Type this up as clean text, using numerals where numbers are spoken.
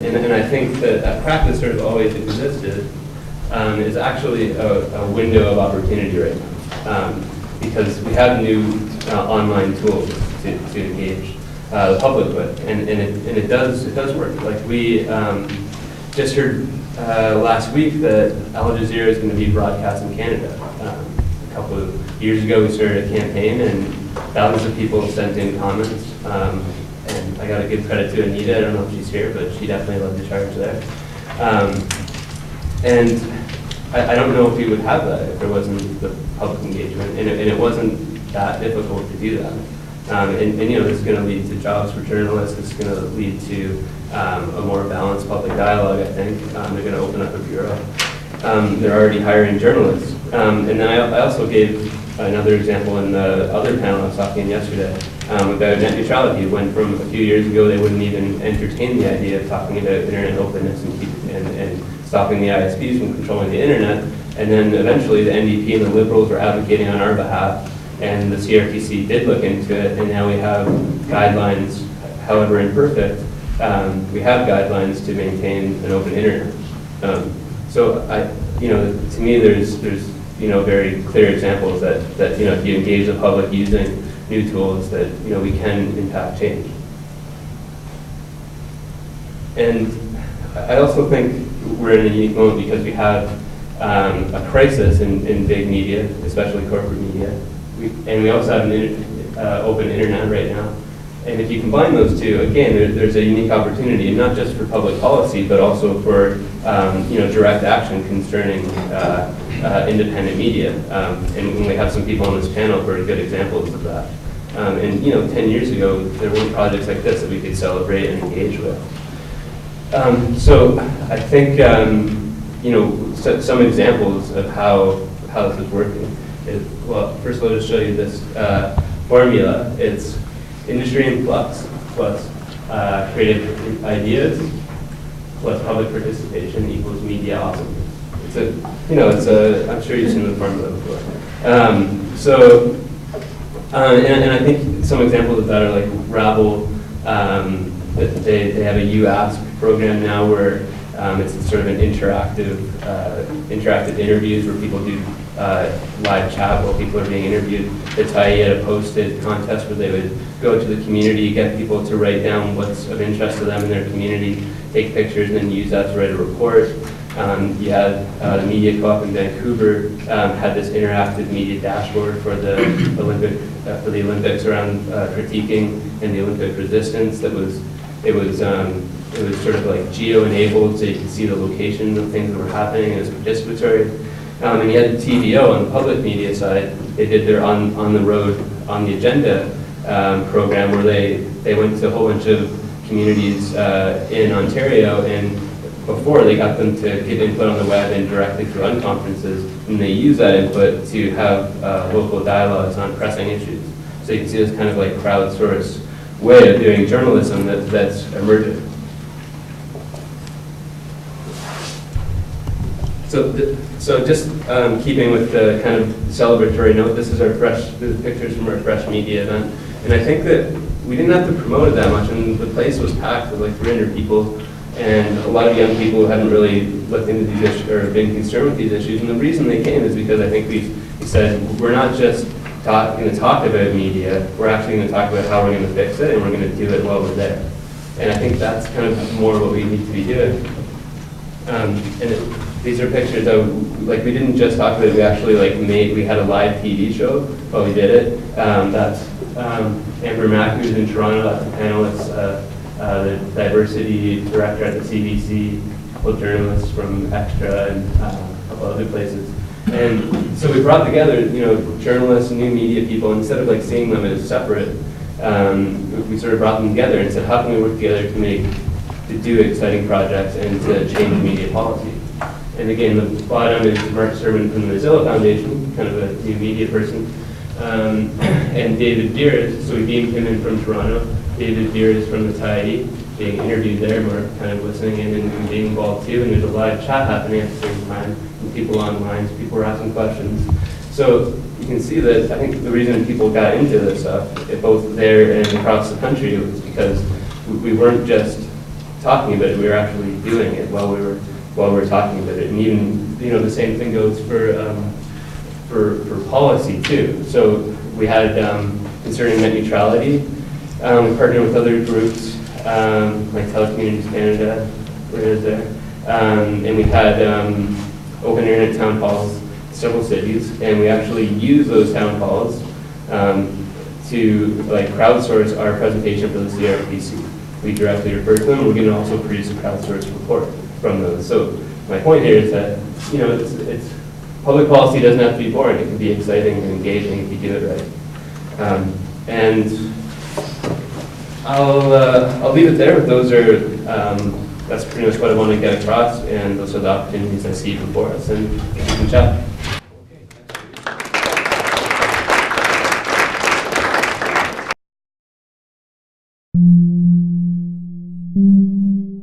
And I think that that practice sort of always existed is actually a window of opportunity right now, because we have new online tools to engage the public with, and it does work. Like we just heard last week that Al Jazeera is going to be broadcast in Canada. A couple of years ago, we started a campaign, and thousands of people sent in comments. And I got to give credit to Anita. I don't know if she's here, but she definitely led the charge there. And I don't know if we would have that if there wasn't the public engagement, and it wasn't that difficult to do that. And you know, this is going to lead to jobs for journalists. This is going to lead to a more balanced public dialogue, I think. They're going to open up a bureau. They're already hiring journalists. And then I also gave another example in the other panel I was talking in yesterday about net neutrality, when from a few years ago they wouldn't even entertain the idea of talking about internet openness and stopping the ISPs from controlling the internet. And then eventually the NDP and the Liberals were advocating on our behalf, and the CRTC did look into it, and now we have guidelines, however imperfect, we have guidelines to maintain an open internet. So to me, there's very clear examples that if you engage the public using new tools, that we can in fact change. And I also think we're in a unique moment because we have a crisis in big media, especially corporate media, and we also have an open internet right now. And if you combine those two, again, there's a unique opportunity, not just for public policy, but also for direct action concerning independent media. And we have some people on this panel who are good examples of that. And 10 years ago, there weren't projects like this that we could celebrate and engage with. So I think some examples of how this is working is, well, first of all, just show you this formula. It's industry in flux plus creative ideas plus public participation equals media awesomeness. I'm sure you've seen the formula before. And I think some examples of that are like Rabble. They have a You-Ask program now where it's sort of an interactive interviews where people do live chat while people are being interviewed. The TIE had a posted contest where they would go to the community, get people to write down what's of interest to them in their community, take pictures, and then use that to write a report. You had the Media Co-op in Vancouver had this interactive media dashboard for the Olympics around critiquing and the Olympic resistance. It was sort of like geo-enabled, so you could see the location of things that were happening, and it was participatory. And you had TVO on the public media side. They did their on the road, on the agenda program, where they went to a whole bunch of communities in Ontario, and before they got them to give input on the web and directly to run conferences, and they use that input to have local dialogues on pressing issues. So you can see this kind of like crowdsourced way of doing journalism that's emerging. So just keeping with the kind of celebratory note, this is pictures from our Fresh Media event, and I think that we didn't have to promote it that much, and the place was packed with like 300 people, and a lot of young people who hadn't really looked into these issues or been concerned with these issues. And the reason they came is because I think we said we're not just going to talk about media, we're actually going to talk about how we're going to fix it, and we're going to do it while we're there. And I think that's kind of more what we need to be doing. These are pictures of, like, we didn't just talk about it, we actually we had a live TV show while we did it. That's Amber Mack, who's in Toronto, that's the panelist, the diversity director at the CBC, a couple of journalists from Extra and a couple other places. And so we brought together, journalists and new media people, instead of seeing them as separate, we sort of brought them together and said, how can we work together to do exciting projects and to change media policy? And again, the bottom is Mark Sermon from the Mozilla Foundation, kind of a new media person, and David Beers, so we beamed him in from Toronto. David Beers from the TIE, being interviewed there, and we're kind of listening in and being involved too, and there's a live chat happening at the same time, and people online, so people are asking questions. So you can see that I think the reason people got into this stuff, both there and across the country, was because we weren't just talking about it, we were actually doing it while we were talking about it. And even, you know, the same thing goes for policy too. So we had concerning net neutrality, we partnered with other groups like Telecommunities Canada, where it is there, and we had open internet town halls, several cities, and we actually use those town halls to like crowdsource our presentation for the CRPC. We directly refer to them. We're going to also produce a crowdsourced report from those. So my point here is that, you know, it's public policy doesn't have to be boring. It can be exciting and engaging if you do it right. And I'll leave it there. Those are that's pretty much what I want to get across, and those are the opportunities I see before us. And we can chat. Thank you.